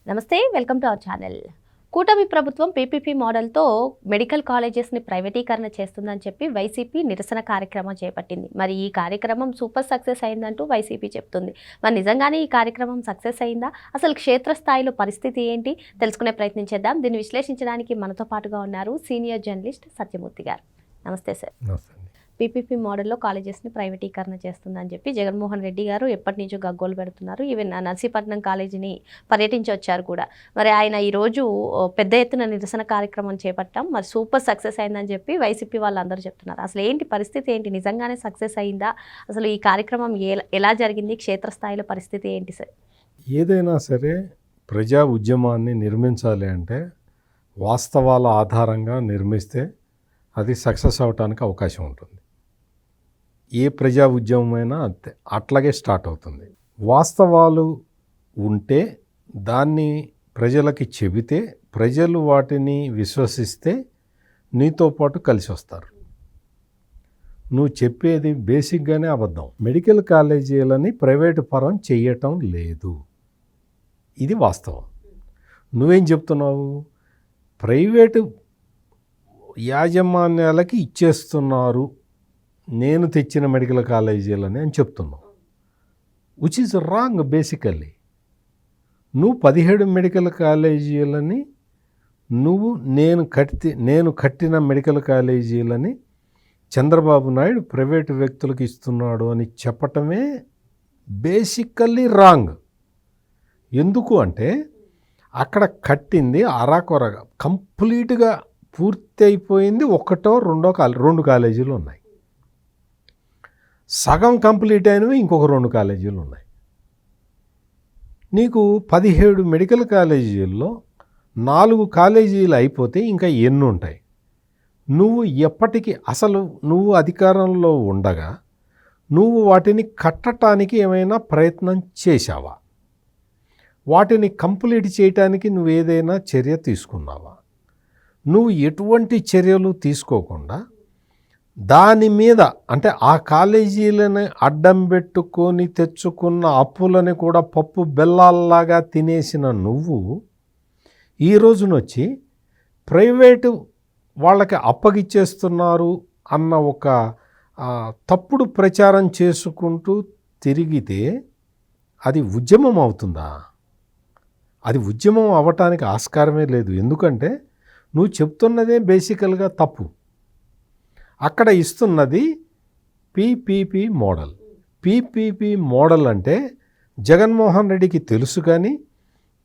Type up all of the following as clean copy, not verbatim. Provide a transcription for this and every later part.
నమస్తే, welcome to our channel. కూటమి ప్రభుత్వం పీపీపీ మోడల్తో మెడికల్ కాలేజెస్ని ప్రైవేటీకరణ చేస్తుందని చెప్పి వైసీపీ నిరసన కార్యక్రమం చేపట్టింది. మరి ఈ కార్యక్రమం సూపర్ సక్సెస్ అయిందంటూ వైసీపీ చెప్తుంది. మరి నిజంగానే ఈ కార్యక్రమం సక్సెస్ అయిందా? అసలు క్షేత్రస్థాయిలో పరిస్థితి ఏంటి తెలుసుకునే ప్రయత్నం చేద్దాం. దీన్ని విశ్లేషించడానికి మనతో పాటుగా ఉన్నారు సీనియర్ జర్నలిస్ట్ సత్యమూర్తి గారు. నమస్తే సార్. పీపీపీ మోడల్లో కాలేజెస్ని ప్రైవేటీకరణ చేస్తుందని చెప్పి జగన్మోహన్ రెడ్డి గారు ఎప్పటి నుంచో గగ్గోలు పెడుతున్నారు. ఈవెన్ నర్సీపట్నం కాలేజీని పర్యటించి వచ్చారు కూడా. మరి ఆయన ఈరోజు పెద్ద ఎత్తున నిరసన కార్యక్రమం చేపట్టాం, మరి సూపర్ సక్సెస్ అయిందని చెప్పి వైసీపీ వాళ్ళందరూ చెప్తున్నారు. అసలు ఏంటి పరిస్థితి ఏంటి? నిజంగానే సక్సెస్ అయిందా? అసలు ఈ కార్యక్రమం ఎలా జరిగింది? క్షేత్రస్థాయిలో పరిస్థితి ఏంటి సార్? ఏదైనా సరే ప్రజా ఉద్యమాన్ని నిర్మించాలి అంటే వాస్తవాల ఆధారంగా నిర్మిస్తే అది సక్సెస్ అవడానికి అవకాశం ఉంటుంది. ఏ ప్రజా ఉద్యమమైనా అంతే, అట్లాగే స్టార్ట్ అవుతుంది. వాస్తవాలు ఉంటే దాన్ని ప్రజలకి చెబితే ప్రజలు వాటిని విశ్వసిస్తే నీతో పాటు కలిసి వస్తారు. నువ్వు చెప్పేది బేసిక్గానే అబద్ధం. మెడికల్ కాలేజీలని ప్రైవేటు పరం చెయ్యటం లేదు, ఇది వాస్తవం. నువ్వేం చెప్తున్నావు? ప్రైవేటు యాజమాన్యాలకి ఇచ్చేస్తున్నారు నేను తెచ్చిన మెడికల్ కాలేజీలని అని చెప్తున్నావు, విచ్ ఈజ్ రాంగ్. బేసికల్లీ నువ్వు 17 మెడికల్ కాలేజీలని నేను కట్టిన మెడికల్ కాలేజీలని చంద్రబాబు నాయుడు ప్రైవేటు వ్యక్తులకు ఇస్తున్నాడు అని చెప్పటమే బేసికల్లీ రాంగ్. ఎందుకు అంటే అక్కడ కట్టింది అరాకొరగా, కంప్లీట్గా పూర్తి అయిపోయింది. 2 కాలేజీలు ఉన్నాయి, సగం కంప్లీట్ అయినవి ఇంకొక 2 కాలేజీలు ఉన్నాయి. నీకు 17 మెడికల్ కాలేజీల్లో 4 కాలేజీలు అయిపోతే ఇంకా ఎన్ని ఉంటాయి? నువ్వు ఎప్పటికీ అసలు నువ్వు అధికారంలో ఉండగా నువ్వు వాటిని కట్టడానికి ఏమైనా ప్రయత్నం చేశావా? వాటిని కంప్లీట్ చేయటానికి నువ్వు ఏదైనా చర్య తీసుకున్నావా? నువ్వు ఎటువంటి చర్యలు తీసుకోకుండా దాని మీద అంటే ఆ కాలేజీలని అడ్డం పెట్టుకొని తెచ్చుకున్న అప్పులని కూడా పప్పు బెల్లాల్లాగా తినేసిన నువ్వు ఈ రోజునొచ్చి ప్రైవేటు వాళ్ళకి అప్పగిచ్చేస్తున్నారు అన్న ఒక తప్పుడు ప్రచారం చేసుకుంటూ తిరిగితే అది ఉద్యమం అవుతుందా? అది ఉద్యమం అవ్వటానికి ఆస్కారమే లేదు. ఎందుకంటే నువ్వు చెప్తున్నదే బేసికల్గా తప్పు. అక్కడ ఇస్తున్నది పీపీపీ మోడల్. పీపీపీ మోడల్ అంటే జగన్మోహన్ రెడ్డికి తెలుసు, కానీ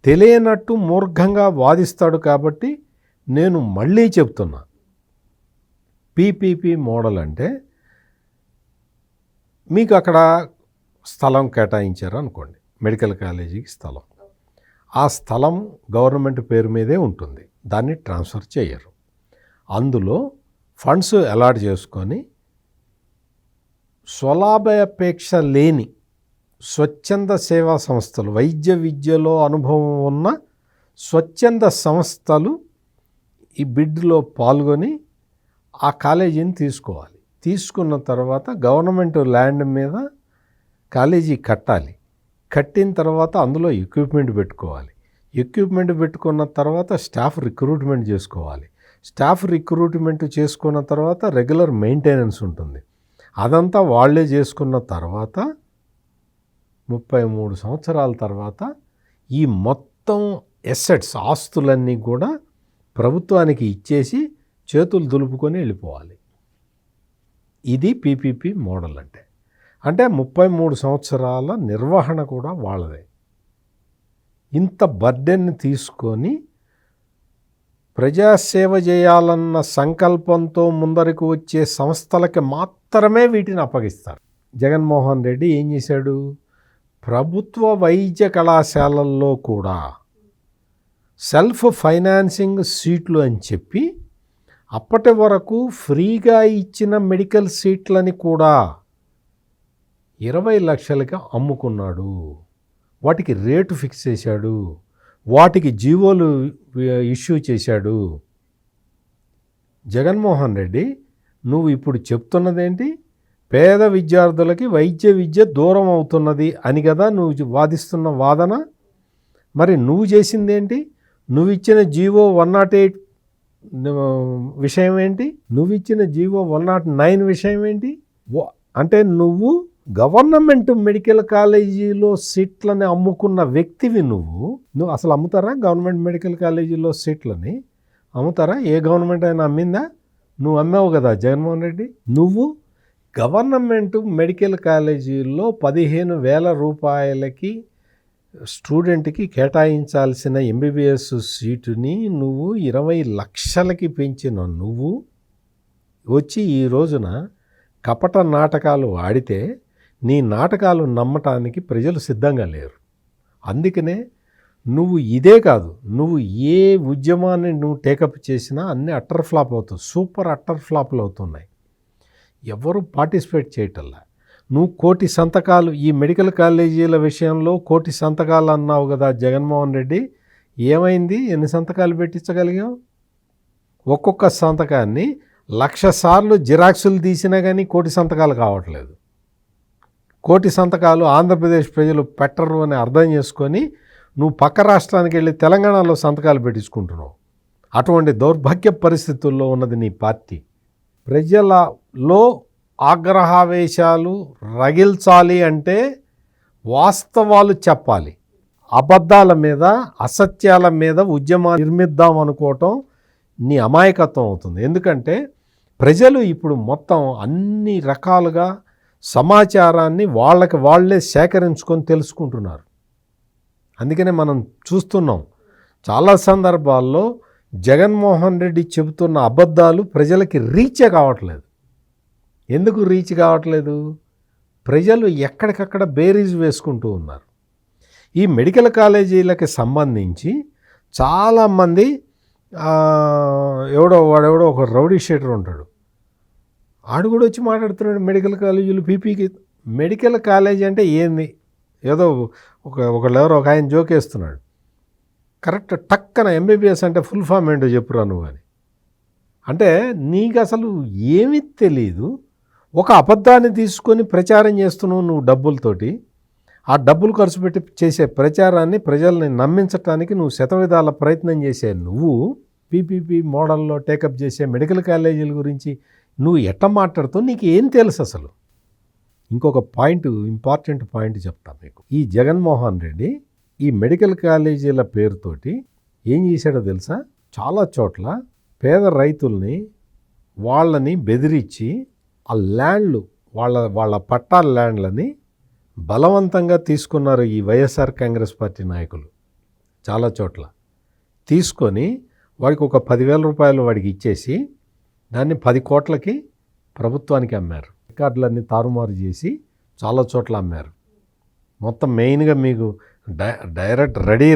తెలియనట్టు మూర్ఘంగా వాదిస్తాడు. కాబట్టి నేను మళ్ళీ చెప్తున్నా, పీపీపీ మోడల్ అంటే మీకు అక్కడ స్థలం కేటాయించారు అనుకోండి, మెడికల్ కాలేజీకి స్థలం. ఆ స్థలం గవర్నమెంట్ పేరు మీదే ఉంటుంది, దాన్ని ట్రాన్స్ఫర్ చేయరు. అందులో ఫండ్స్ అలాట్ చేసుకొని స్వలాభాపేక్ష లేని స్వచ్ఛంద సేవా సంస్థలు, వైద్య విద్యలో అనుభవం ఉన్న స్వచ్ఛంద సంస్థలు ఈ బిడ్లో పాల్గొని ఆ కాలేజీని తీసుకోవాలి. తీసుకున్న తర్వాత గవర్నమెంట్ ల్యాండ్ మీద కాలేజీ కట్టాలి. కట్టిన తర్వాత అందులో ఎక్విప్మెంట్ పెట్టుకోవాలి. ఎక్విప్మెంట్ పెట్టుకున్న తర్వాత స్టాఫ్ రిక్రూట్మెంట్ చేసుకోవాలి. స్టాఫ్ రిక్రూట్మెంట్ చేసుకున్న తర్వాత రెగ్యులర్ మెయింటెనెన్స్ ఉంటుంది. అదంతా వాళ్ళే చేసుకున్న తర్వాత 33 సంవత్సరాల తర్వాత ఈ మొత్తం ఎసెట్స్, ఆస్తులన్నీ కూడా ప్రభుత్వానికి ఇచ్చేసి చేతులు దులుపుకొని వెళ్ళిపోవాలి. ఇది పీపీపీ మోడల్ అంటే. 33 సంవత్సరాల నిర్వహణ కూడా వాళ్ళదే. ఇంత బర్డెన్ని తీసుకొని ప్రజాసేవ చేయాలన్న సంకల్పంతో ముందరికి వచ్చే సంస్థలకి మాత్రమే వీటిని అప్పగిస్తారు. జగన్మోహన్ రెడ్డి ఏం చేశాడు? ప్రభుత్వ వైద్య కళాశాలల్లో కూడా సెల్ఫ్ ఫైనాన్సింగ్ సీట్లు అని చెప్పి అప్పటి వరకు ఫ్రీగా ఇచ్చిన మెడికల్ సీట్లని కూడా 20 లక్షలకి అమ్ముకున్నాడు. వాటికి రేటు ఫిక్స్ చేశాడు, వాటికి జీవోలు ఇష్యూ చేశాడు. జగన్మోహన్ రెడ్డి నువ్వు ఇప్పుడు చెప్తున్నదేంటి? పేద విద్యార్థులకి వైద్య విద్య దూరం అవుతున్నది అని కదా నువ్వు వాదిస్తున్న వాదన. మరి నువ్వు చేసింది ఏంటి? నువ్వు ఇచ్చిన జీవో 108 విషయం ఏంటి? నువ్వు ఇచ్చిన జీవో 109 విషయం ఏంటి? అంటే నువ్వు గవర్నమెంట్ మెడికల్ కాలేజీలో సీట్లని అమ్ముకున్న వ్యక్తివి. నువ్వు అసలు అమ్ముతారా? గవర్నమెంట్ మెడికల్ కాలేజీలో సీట్లని అమ్ముతారా? ఏ గవర్నమెంట్ అయినా అమ్మిందా? నువ్వు అమ్మావు కదా జగన్మోహన్ రెడ్డి. నువ్వు గవర్నమెంట్ మెడికల్ కాలేజీల్లో 15,000 రూపాయలకి స్టూడెంట్కి కేటాయించాల్సిన ఎంబీబీఎస్ సీటుని నువ్వు 20 లక్షలకి పెంచిన నువ్వు వచ్చి ఈ రోజున కపట నాటకాలు ఆడితే నీ నాటకాలు నమ్మటానికి ప్రజలు సిద్ధంగా లేరు. అందుకనే నువ్వు ఇదే కాదు, నువ్వు ఏ ఉద్యమాన్ని నువ్వు టేకప్ చేసినా అన్నీ అట్టర్ ఫ్లాప్ అవుతాయి, సూపర్ అట్టర్ ఫ్లాప్లు అవుతున్నాయి. ఎవరు పార్టిసిపేట్ చేయటల్లా. నువ్వు 1,000 సంతకాలు ఈ మెడికల్ కాలేజీల విషయంలో 1,000 సంతకాలు అన్నావు కదా జగన్మోహన్ రెడ్డి. ఏమైంది? ఎన్ని సంతకాలు పెట్టించగలిగావు? ఒక్కొక్క సంతకాన్ని 1,00,000 సార్లు జిరాక్సులు తీసినా కానీ 1,000 సంతకాలు కావట్లేదు. 1,000 సంతకాలు ఆంధ్రప్రదేశ్ ప్రజలు పెట్టరు అని అర్థం చేసుకొని నువ్వు పక్క రాష్ట్రానికి వెళ్ళి తెలంగాణలో సంతకాలు పెట్టించుకుంటున్నావు. అటువంటి దౌర్భాగ్య పరిస్థితుల్లో ఉన్నది నీ పార్టీ. ప్రజలలో ఆగ్రహావేశాలు రగిల్చాలి అంటే వాస్తవాలు చెప్పాలి. అబద్ధాల మీద, అసత్యాల మీద ఉద్యమాన్ని నిర్మిద్దాం అనుకోవటం నీ అమాయకత్వం అవుతుంది. ఎందుకంటే ప్రజలు ఇప్పుడు మొత్తం అన్ని రకాలుగా సమాచారాన్ని వాళ్ళే సేకరించుకొని తెలుసుకుంటున్నారు. అందుకనే మనం చూస్తున్నాం చాలా సందర్భాల్లో జగన్మోహన్ రెడ్డి చెబుతున్న అబద్ధాలు ప్రజలకి రీచే కావట్లేదు. ఎందుకు రీచ్ కావట్లేదు? ప్రజలు ఎక్కడికక్కడ బేరీజ్ వేసుకుంటూ ఉన్నారు. ఈ మెడికల్ కాలేజీలకి సంబంధించి చాలామంది వాడెవడో ఒక రౌడీ షీటర్ ఉంటాడు, ఆడు కూడా వచ్చి మాట్లాడుతున్నాడు మెడికల్ కాలేజీలు పీపీకి. మెడికల్ కాలేజీ అంటే ఏంది? ఏదో ఒకళ్ళెవరో ఒక ఆయన జోకేస్తున్నాడు. కరెక్ట్ టక్కన ఎంబీబీఎస్ అంటే ఫుల్ ఫామ్ ఏంటో చెప్పురా నువ్వు అని. అంటే నీకు అసలు ఏమీ తెలీదు. ఒక అబద్ధాన్ని తీసుకొని ప్రచారం చేస్తున్నావు నువ్వు డబ్బులతోటి. ఆ డబ్బులు ఖర్చు పెట్టి చేసే ప్రచారాన్ని ప్రజల్ని నమ్మించడానికి నువ్వు శతవిధాల ప్రయత్నం చేసే నువ్వు పీపీపీ మోడల్లో టేకప్ చేసే మెడికల్ కాలేజీల గురించి నువ్వు ఎట్ట మాట్లాడుతావు? నీకు ఏం తెలుసు అసలు? ఇంకొక ఇంపార్టెంట్ పాయింట్ చెప్తాను మీకు. ఈ జగన్మోహన్ రెడ్డి ఈ మెడికల్ కాలేజీల పేరుతోటి ఏం చేశాడో తెలుసా? చాలా చోట్ల పేద రైతుల్ని వాళ్ళని బెదిరించి ఆ ల్యాండ్లు వాళ్ళ పట్టాల ల్యాండ్లని బలవంతంగా తీసుకున్నారు ఈ వైఎస్ఆర్ కాంగ్రెస్ పార్టీ నాయకులు. చాలా చోట్ల తీసుకొని వాడికి ఒక 10,000 రూపాయలు వాడికి ఇచ్చేసి దాన్ని 10 కోట్లకి ప్రభుత్వానికి అమ్మారు. రికార్డులన్నీ తారుమారు చేసి చాలా చోట్ల అమ్మారు. మొత్తం మెయిన్గా మీకు డైరెక్ట్ రెడీ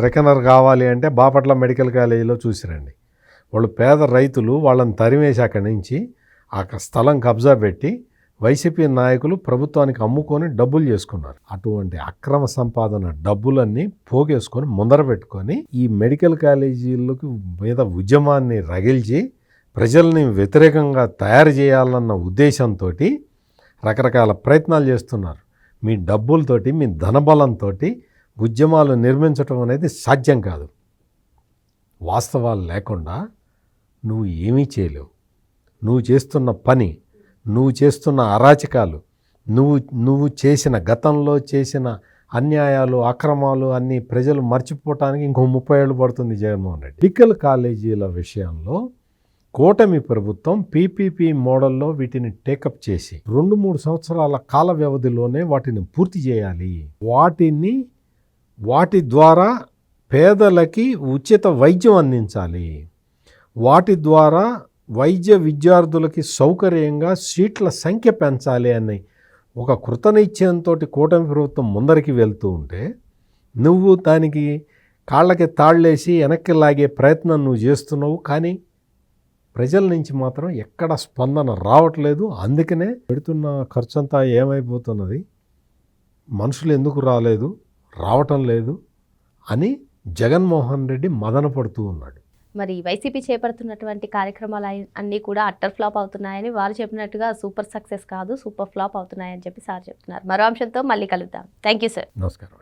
రెకనర్ కావాలి అంటే బాపట్ల మెడికల్ కాలేజీలో చూసిరండి. వాళ్ళు పేద రైతులు వాళ్ళని తరిమేసి అక్కడి నుంచి ఆ స్థలం కబ్జా పెట్టి వైసీపీ నాయకులు ప్రభుత్వానికి అమ్ముకొని డబ్బులు చేసుకున్నారు. అటువంటి అక్రమ సంపాదన డబ్బులన్నీ పోగేసుకొని ముందర పెట్టుకొని ఈ మెడికల్ కాలేజీలకు మీద ఉద్యమాన్ని రగిల్చి ప్రజల్ని వ్యతిరేకంగా తయారు చేయాలన్న ఉద్దేశంతో రకరకాల ప్రయత్నాలు చేస్తున్నారు. మీ డబ్బులతోటి, మీ ధనబలంతో ఉద్యమాలు నిర్మించడం అనేది సాధ్యం కాదు. వాస్తవాలు లేకుండా నువ్వు ఏమీ చేయలేవు. నువ్వు చేస్తున్న పని, నువ్వు చేస్తున్న అరాచకాలు, నువ్వు చేసిన గతంలో చేసిన అన్యాయాలు, అక్రమాలు అన్నీ ప్రజలు మర్చిపోవటానికి ఇంకో 30 ఏళ్ళు పడుతుంది జగన్మోహన్ రెడ్డి. మెడికల్ కాలేజీల విషయంలో కూటమి ప్రభుత్వం పీపీపీ మోడల్లో వీటిని టేకప్ చేసి 2-3 సంవత్సరాల కాల వ్యవధిలోనే వాటిని పూర్తి చేయాలి. వాటి ద్వారా పేదలకి ఉచిత వైద్యం అందించాలి. వాటి ద్వారా వైద్య విద్యార్థులకి సౌకర్యంగా సీట్ల సంఖ్య పెంచాలి అని ఒక కృతనిశ్చయంతో కూటమి ప్రభుత్వం ముందరికి వెళ్తూ ఉంటే నువ్వు దానికి కాళ్ళకి తాళ్ళేసి వెనక్కి లాగే ప్రయత్నం నువ్వు చేస్తున్నావు. కానీ ప్రజల నుంచి మాత్రం ఎక్కడ స్పందన రావట్లేదు. అందుకనే పెడుతున్న ఖర్చంతా ఏమైపోతున్నది, మనుషులు ఎందుకు రావటం లేదు అని జగన్మోహన్ రెడ్డి మదన పడుతూ ఉన్నాడు. మరి వైసీపీ చేపడుతున్నటువంటి కార్యక్రమాలు అన్నీ కూడా అట్టర్ ఫ్లాప్ అవుతున్నాయని వారు చెప్పినట్టుగా సూపర్ సక్సెస్ కాదు, సూపర్ ఫ్లాప్ అవుతున్నాయని చెప్పి సార్ చెప్తున్నారు. మరో అంశంతో మళ్ళీ కలుద్దాం. Thank you sir. నమస్కారం.